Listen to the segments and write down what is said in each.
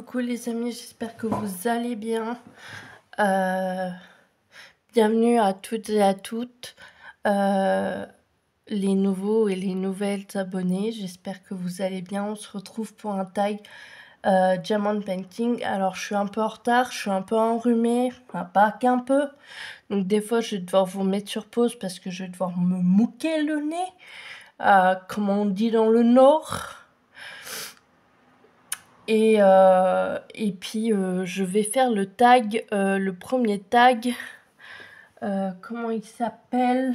Coucou les amis, j'espère que vous allez bien. Bienvenue à toutes et à toutes, les nouveaux et les nouvelles abonnés. J'espère que vous allez bien. On se retrouve pour un tag Diamond Painting. Alors je suis un peu en retard, je suis un peu enrhumée, enfin, pas qu'un peu. Donc des fois je vais devoir vous mettre sur pause parce que je vais devoir me mouquer le nez, comme on dit dans le Nord. Et puis je vais faire le tag, le premier tag, comment il s'appelle,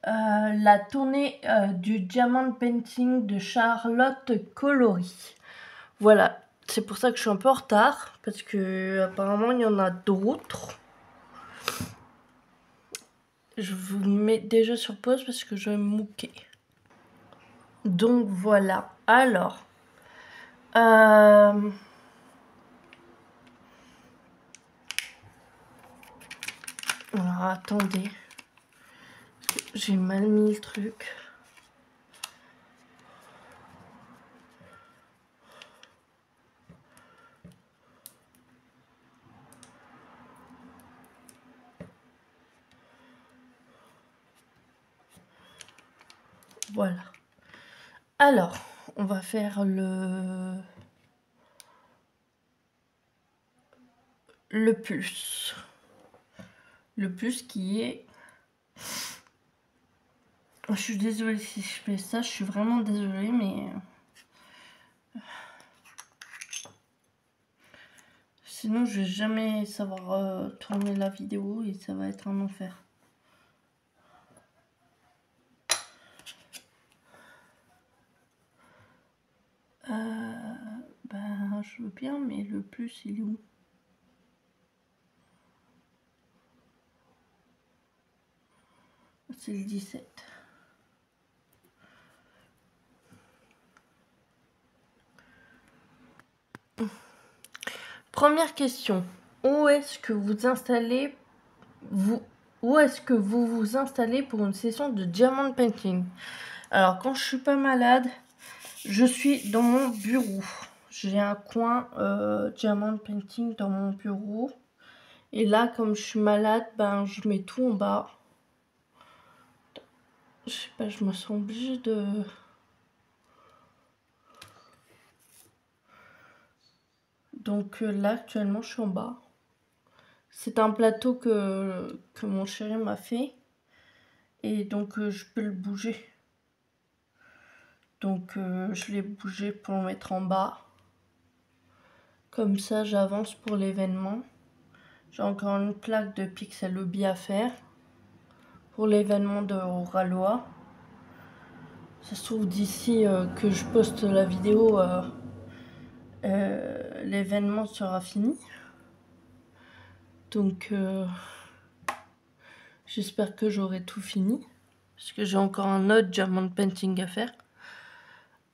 la tournée du Diamond Painting de Charlotte Coloris. Voilà, c'est pour ça que je suis un peu en retard, parce que apparemment il y en a d'autres. Je vous mets déjà sur pause parce que je vais me mouquer. Donc voilà, alors... Alors attendez, j'ai mal mis le truc. Voilà. Alors, on va faire le plus. Le plus qui est... Je suis désolée si je fais ça, je suis vraiment désolée, mais... Sinon, je vais jamais savoir tourner la vidéo et ça va être un enfer. Ben, je veux bien, mais le plus, il est où? C'est le 17. Première question. Où est-ce que vous installez où est-ce que vous vous installez pour une session de Diamond Painting? Alors, quand je suis pas malade, je suis dans mon bureau. J'ai un coin Diamond Painting dans mon bureau. Et là, comme je suis malade, ben, je mets tout en bas. Je sais pas, je me sens obligée de... Donc là, actuellement, je suis en bas. C'est un plateau que mon chéri m'a fait. Et donc, je peux le bouger. Donc, je l'ai bougé pour le mettre en bas. Comme ça, j'avance pour l'événement. J'ai encore une plaque de Pixel Lobby à faire. Pour l'événement de Oralois. Ça se trouve d'ici que je poste la vidéo, l'événement sera fini. Donc, j'espère que j'aurai tout fini. Parce que j'ai encore un autre Diamond Painting à faire.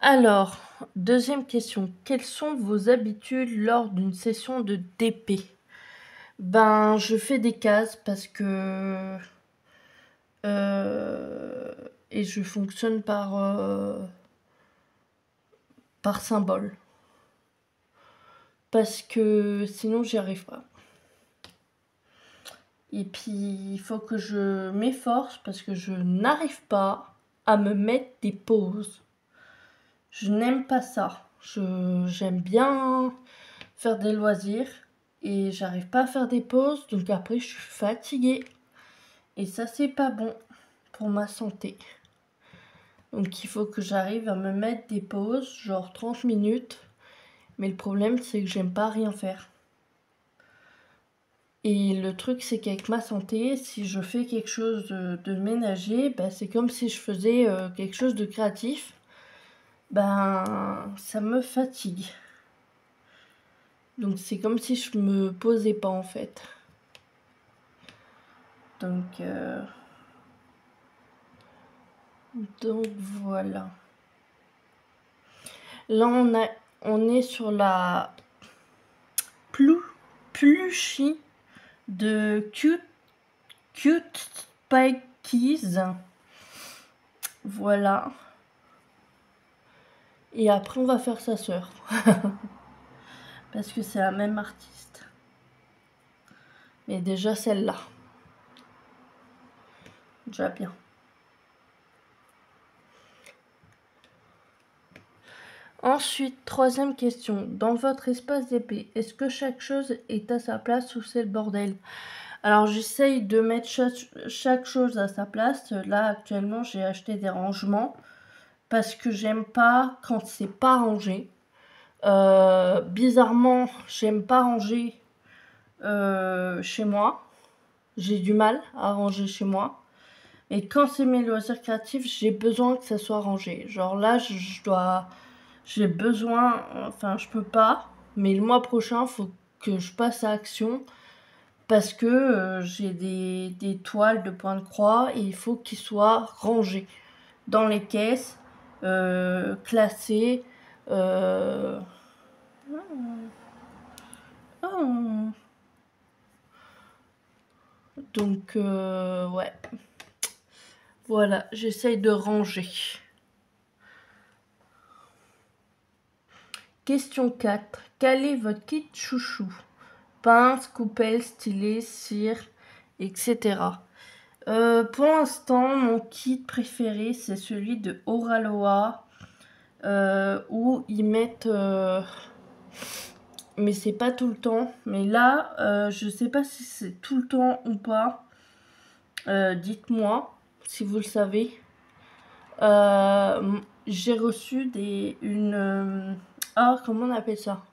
Alors, deuxième question. Quelles sont vos habitudes lors d'une session de DP? Ben, je fais des cases parce que... et je fonctionne par symbole. Parce que sinon, j'y arrive pas. Et puis, il faut que je m'efforce parce que je n'arrive pas à me mettre des pauses. Je n'aime pas ça. J'aime bien faire des loisirs et j'arrive pas à faire des pauses. Donc après, je suis fatiguée. Et ça, c'est pas bon pour ma santé. Donc il faut que j'arrive à me mettre des pauses, genre 30 minutes. Mais le problème, c'est que j'aime pas rien faire. Et le truc, c'est qu'avec ma santé, si je fais quelque chose de ménager, ben, c'est comme si je faisais quelque chose de créatif. Ben, ça me fatigue. Donc, c'est comme si je me posais pas, en fait. Donc voilà. Là, on est sur la plushie de Cute Spikies. Voilà. Et après, on va faire sa sœur. parce que c'est la même artiste. Mais déjà celle-là. Déjà bien. Ensuite, troisième question. Dans votre espace d'épée, est-ce que chaque chose est à sa place ou c'est le bordel? Alors j'essaye de mettre chaque chose à sa place. Là actuellement j'ai acheté des rangements parce que j'aime pas quand c'est pas rangé. Bizarrement, j'aime pas ranger chez moi. J'ai du mal à ranger chez moi. Et quand c'est mes loisirs créatifs, j'ai besoin que ça soit rangé. Genre là, j'ai besoin, enfin je peux pas, mais le mois prochain, faut que je passe à action parce que j'ai des toiles de point de croix et il faut qu'ils soient rangés dans les caisses, classés. Oh. Donc, ouais. Voilà, j'essaye de ranger. Question 4. Quel est votre kit chouchou? Pince, coupelle, stylet, cire, etc. Pour l'instant, mon kit préféré, c'est celui de Oraloa, où ils mettent... mais c'est pas tout le temps. Mais là, je sais pas si c'est tout le temps ou pas. Dites-moi si vous le savez. J'ai reçu comment on appelle ça?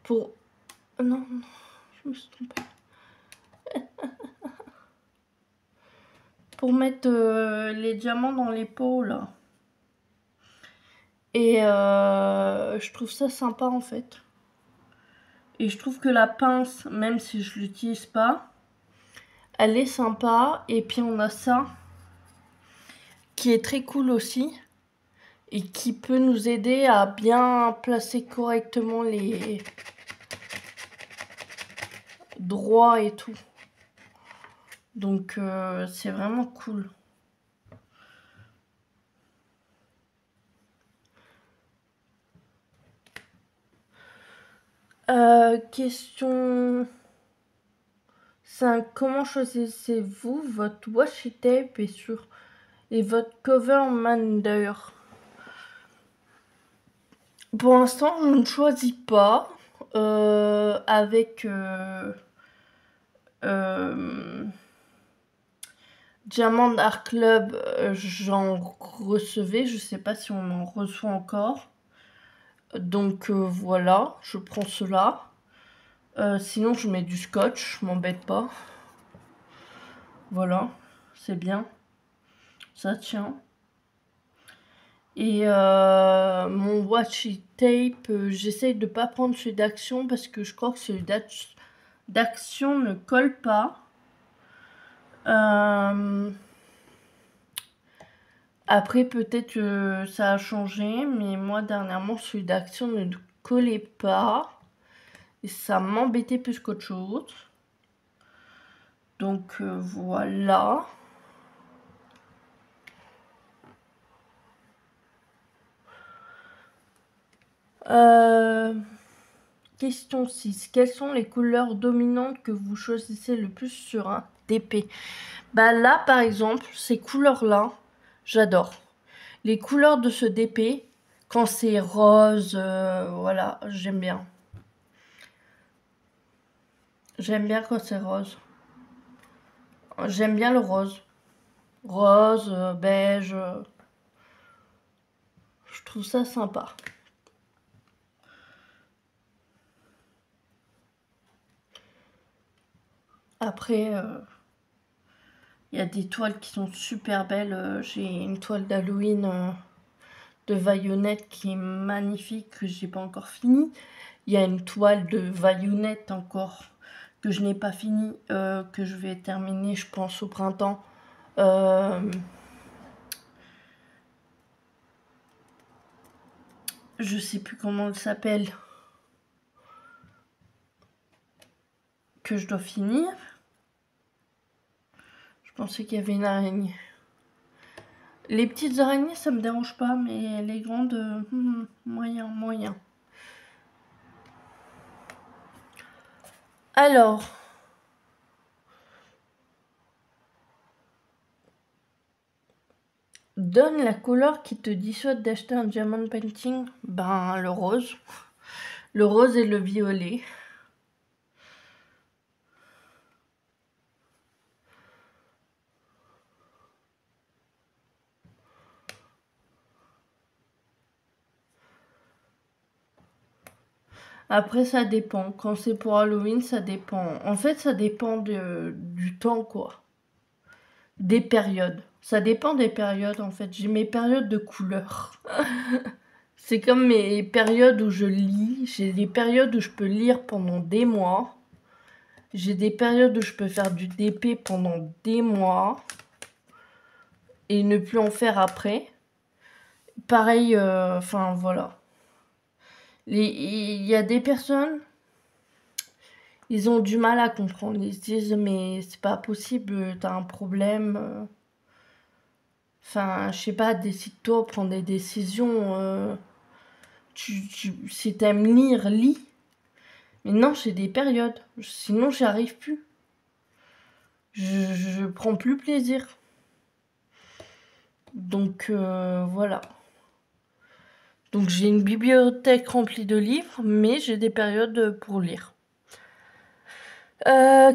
Pour... Non, je me suis trompée. Pour mettre les diamants dans les pots, là. Et je trouve ça sympa, en fait. Et je trouve que la pince, même si je l'utilise pas, elle est sympa. Et puis on a ça, qui est très cool aussi. Et qui peut nous aider à bien placer correctement les droits et tout. Donc c'est vraiment cool. Question 5. Comment choisissez-vous votre washi tape et votre cover Mander? Pour l'instant, je ne choisis pas. Avec Diamond Art Club, j'en recevais. Je sais pas si on en reçoit encore. Donc voilà, je prends cela. Sinon, je mets du scotch, je m'embête pas. Voilà, c'est bien. Ça tient. Et mon washi tape, j'essaye de pas prendre celui d'Action parce que je crois que celui d'Action ne colle pas. Après, peut-être que ça a changé, mais moi, dernièrement, celui d'Action ne collait pas. Et ça m'embêtait plus qu'autre chose. Donc, voilà. Question 6. Quelles sont les couleurs dominantes que vous choisissez le plus sur un DP? Bah là, par exemple, ces couleurs-là, j'adore. Les couleurs de ce DP, quand c'est rose, voilà, j'aime bien. J'aime bien quand c'est rose. J'aime bien le rose. Rose, beige. Je trouve ça sympa. Après, il y a des toiles qui sont super belles. J'ai une toile d'Halloween de Vayonnette qui est magnifique, que j'ai pas encore fini. Il y a une toile de Vayonnette encore que je n'ai pas fini, que je vais terminer, je pense, au printemps. Je sais plus comment elle s'appelle. Que je dois finir. Je pensais qu'il y avait une araignée. Les petites araignées, ça me dérange pas, mais les grandes, moyen. Alors, donne la couleur qui te dissuade d'acheter un diamond painting. Ben, le rose. Le rose et le violet. Après, ça dépend. Quand c'est pour Halloween, ça dépend. En fait, ça dépend du temps, quoi. Des périodes. Ça dépend des périodes, en fait. J'ai mes périodes de couleurs. C'est comme mes périodes où je lis. J'ai des périodes où je peux lire pendant des mois. J'ai des périodes où je peux faire du DP pendant des mois. Et ne plus en faire après. Pareil, enfin, voilà. Il y a des personnes... Ils ont du mal à comprendre. Ils se disent, mais c'est pas possible, t'as un problème. Enfin, je sais pas, décide-toi, prends des décisions. Si t'aimes lire, lis. Mais non, j'ai des périodes. Sinon, j'y arrive plus. Je prends plus plaisir. Donc, voilà. Donc, j'ai une bibliothèque remplie de livres, mais j'ai des périodes pour lire.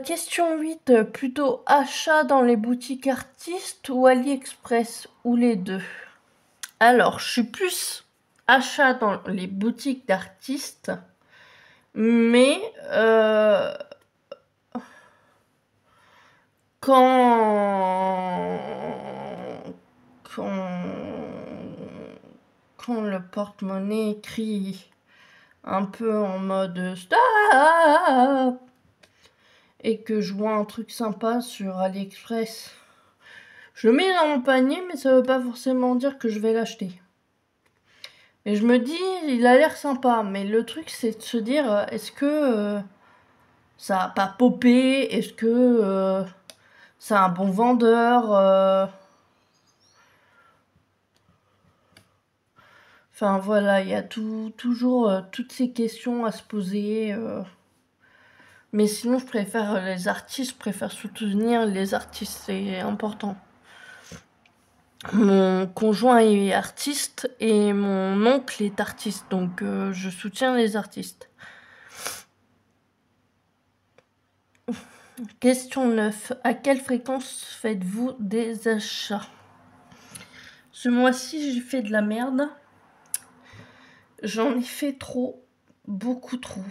Question 8. Plutôt achat dans les boutiques artistes ou AliExpress, ou les deux? Alors, je suis plus achat dans les boutiques d'artistes, mais quand le porte-monnaie crie un peu en mode stop et que je vois un truc sympa sur AliExpress, je le mets dans mon panier, mais ça veut pas forcément dire que je vais l'acheter. Et je me dis, il a l'air sympa, mais le truc c'est de se dire, est-ce que ça a pas popé? Est-ce que c'est un bon vendeur? Enfin voilà, il y a toujours toutes ces questions à se poser. Mais sinon, je préfère les artistes, je préfère soutenir les artistes, c'est important. Mon conjoint est artiste et mon oncle est artiste, donc je soutiens les artistes. Question 9. À quelle fréquence faites-vous des achats? Ce mois-ci, j'ai fait de la merde. J'en ai fait trop. Beaucoup trop.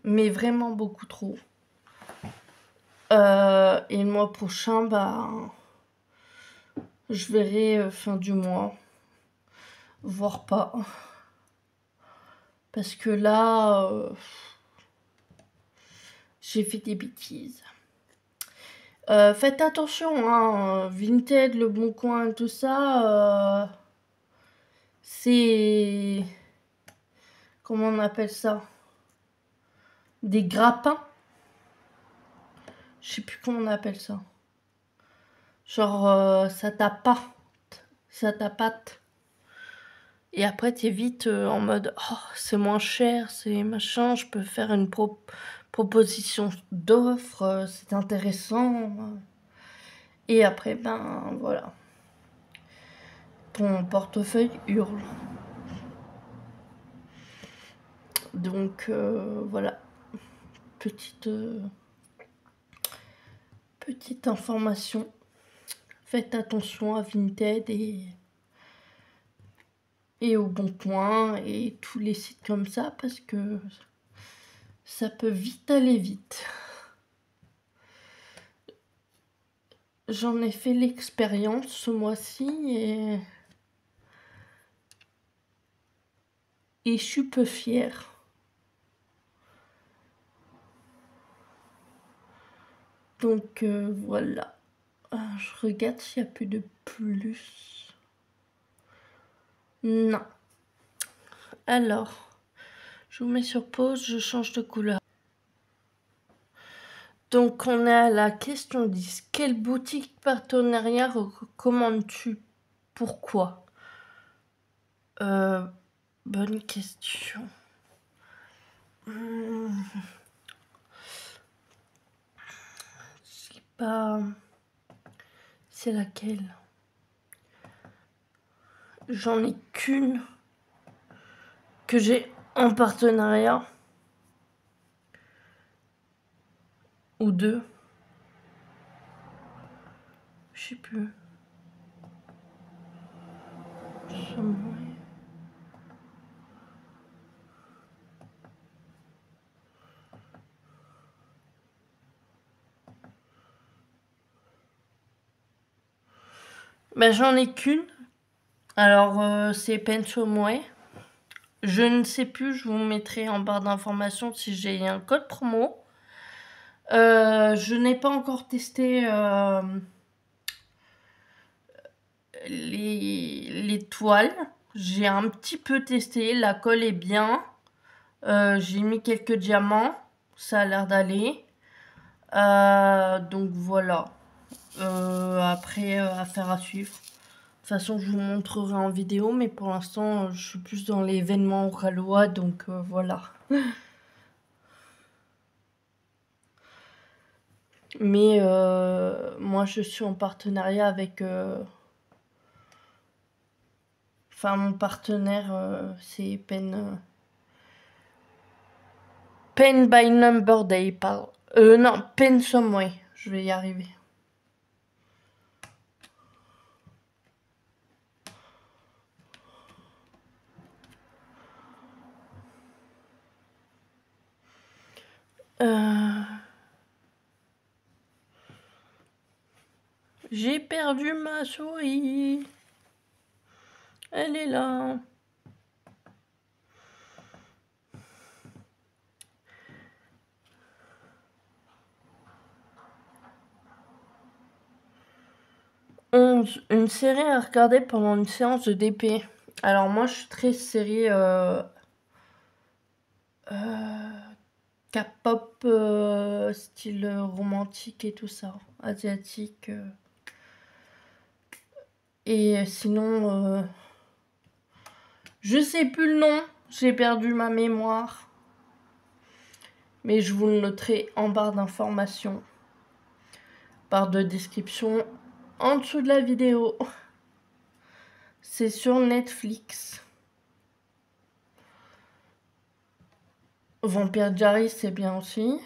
Mais vraiment beaucoup trop. Et le mois prochain, bah, je verrai fin du mois. Voire pas. Parce que là, j'ai fait des bêtises. Faites attention, hein, Vinted, Le Bon Coin, tout ça, c'est... Comment on appelle ça? Des grappins. Je sais plus comment on appelle ça. Genre, ça tapate. Ça tapate. Et après, t'es vite en mode, oh, c'est moins cher, c'est machin, je peux faire une proposition d'offre, c'est intéressant. Et après, ben voilà. Ton portefeuille hurle. Donc voilà. Petite information. Faites attention à Vinted et au Bon Coin et tous les sites comme ça parce que ça peut vite aller vite. J'en ai fait l'expérience ce mois-ci et je suis peu fière. Donc voilà. Je regarde s'il n'y a plus de plus. Non. Alors, je vous mets sur pause, je change de couleur. Donc on est à la question 10. Quelle boutique partenariat recommandes-tu? Pourquoi? Bonne question. Bah, c'est laquelle? J'en ai qu'une que j'ai en partenariat. Ou deux. Je sais plus. Bah, j'en ai qu'une. Alors, c'est Pensumway. Je ne sais plus, je vous mettrai en barre d'informations si j'ai un code promo. Je n'ai pas encore testé les toiles. J'ai un petit peu testé, la colle est bien. J'ai mis quelques diamants, ça a l'air d'aller. Donc voilà. Après, affaire à suivre. De toute façon, je vous montrerai en vidéo, mais pour l'instant, je suis plus dans l'événement oralois, donc voilà. Mais moi, je suis en partenariat avec... Enfin, mon partenaire, c'est Pen by Number Day. Non, Pensumway. Je vais y arriver. J'ai perdu ma souris. Elle est là. Une série à regarder pendant une séance de DP. Alors moi, je suis très série K-pop, style romantique et tout ça, asiatique. Et sinon, je sais plus le nom, j'ai perdu ma mémoire. Mais je vous le noterai en barre d'informations, barre de description, en dessous de la vidéo. C'est sur Netflix. Vampire Diaries, c'est bien aussi.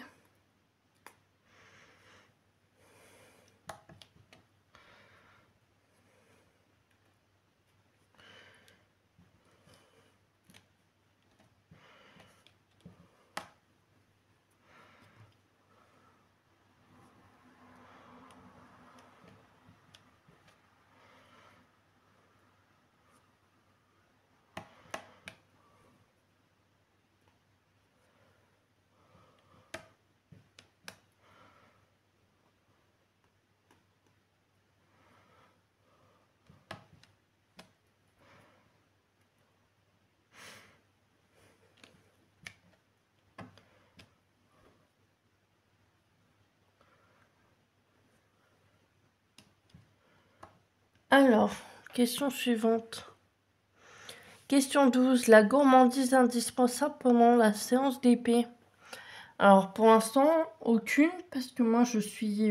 Alors, question suivante. Question 12. La gourmandise indispensable pendant la séance d'épée. Alors, pour l'instant, aucune, parce que moi, je suis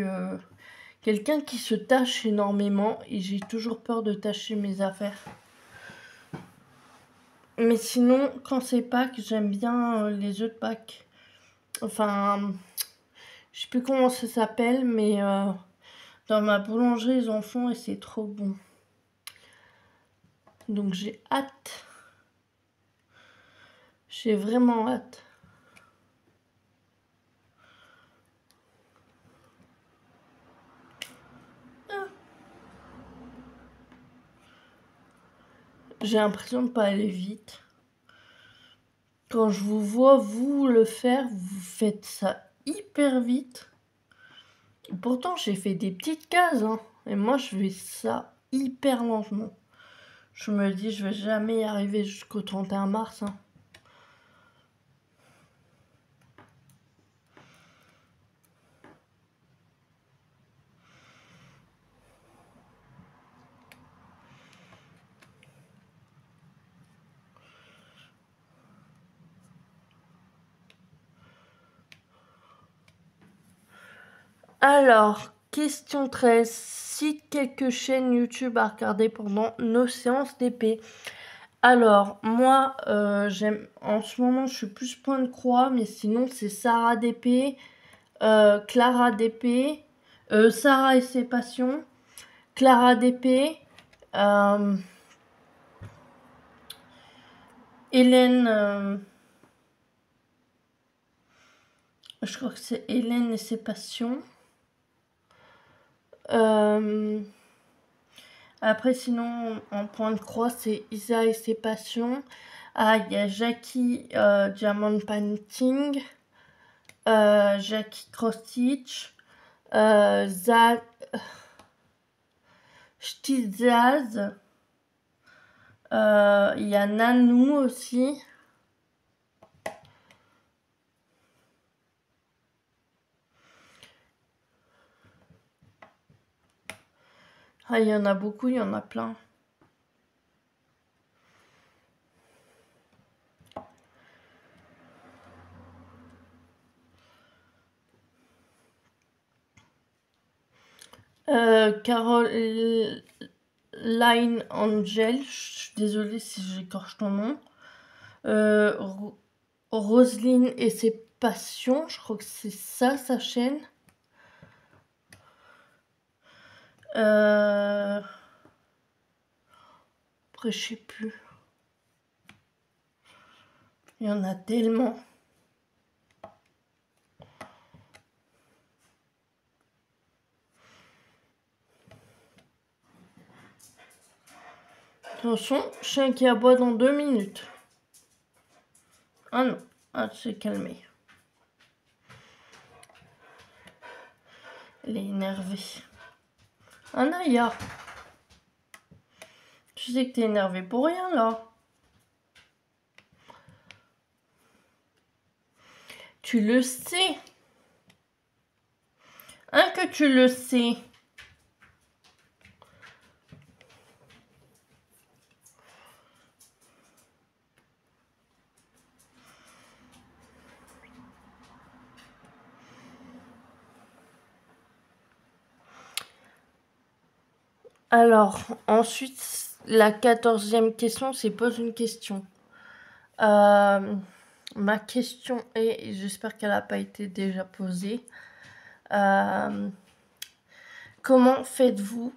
quelqu'un qui se tâche énormément et j'ai toujours peur de tâcher mes affaires. Mais sinon, quand c'est Pâques, j'aime bien les œufs de Pâques. Enfin, je sais plus comment ça s'appelle, mais dans ma boulangerie, ils en font et c'est trop bon. Donc j'ai hâte. J'ai vraiment hâte. J'ai l'impression de pas aller vite. Quand je vous vois vous le faire, vous faites ça hyper vite. Et pourtant, j'ai fait des petites cases, hein. Et moi, je fais ça hyper lentement. Je me dis, je vais jamais y arriver jusqu'au 31 mars, hein. Alors, question 13. Cite quelques chaînes YouTube à regarder pendant nos séances d'épée. Alors, moi, j'aime... En ce moment, je suis plus point de croix, mais sinon, c'est Sarah d'épée, Clara d'épée, Sarah et ses passions, Clara d'épée, Hélène... je crois que c'est Hélène et ses passions. Après, sinon, en point de croix, c'est Isa et ses passions. Ah, il y a Jackie Diamond Painting, Jackie Cross Stitch, Stizaz. Il y a Nanou aussi. Ah, il y en a beaucoup, il y en a plein. Caroline Angel, je suis désolée si j'écorche ton nom. Roselyne et ses passions, je crois que c'est ça sa chaîne. Après, je sais plus. Il y en a tellement. Attention, chien qui aboie dans 2 minutes. Ah non, ah, c'est calmé. Elle est énervée. Anaya, tu sais que t'es énervée pour rien là. Tu le sais. Hein, que tu le sais. Alors, ensuite, la 14e question, c'est pose une question. Ma question est, et j'espère qu'elle n'a pas été déjà posée, comment faites-vous?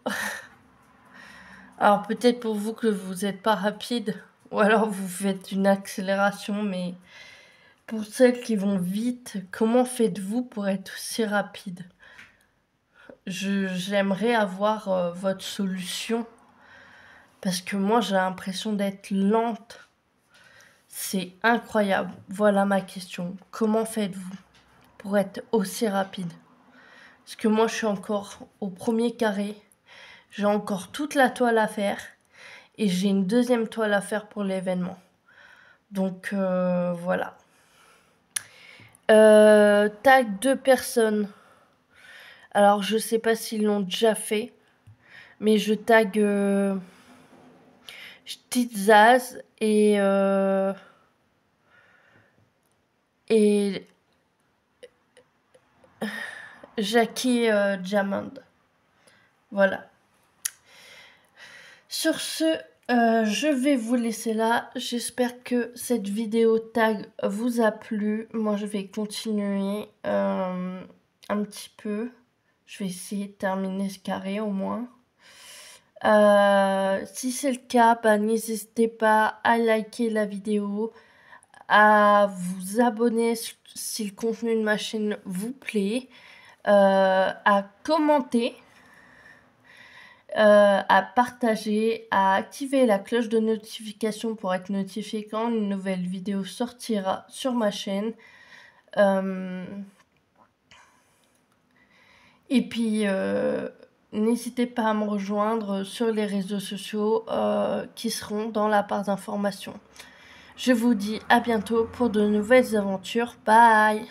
Alors peut-être pour vous que vous n'êtes pas rapide, ou alors vous faites une accélération, mais pour celles qui vont vite, comment faites-vous pour être aussi rapide? J'aimerais avoir votre solution, parce que moi j'ai l'impression d'être lente. C'est incroyable. Voilà ma question. Comment faites-vous pour être aussi rapide? Parce que moi je suis encore au premier carré. J'ai encore toute la toile à faire. Et j'ai une deuxième toile à faire pour l'événement. Donc voilà. Tag 2 personnes. Alors je sais pas s'ils l'ont déjà fait. Mais je tag Stizaz et Jackie Diamond. Voilà. Sur ce, je vais vous laisser là. J'espère que cette vidéo tag vous a plu. Moi, je vais continuer un petit peu. Je vais essayer de terminer ce carré au moins. Si c'est le cas, bah, n'hésitez pas à liker la vidéo, à vous abonner si le contenu de ma chaîne vous plaît, à commenter, à partager, à activer la cloche de notification pour être notifié quand une nouvelle vidéo sortira sur ma chaîne. Et puis, n'hésitez pas à me rejoindre sur les réseaux sociaux qui seront dans la barre d'information. Je vous dis à bientôt pour de nouvelles aventures. Bye!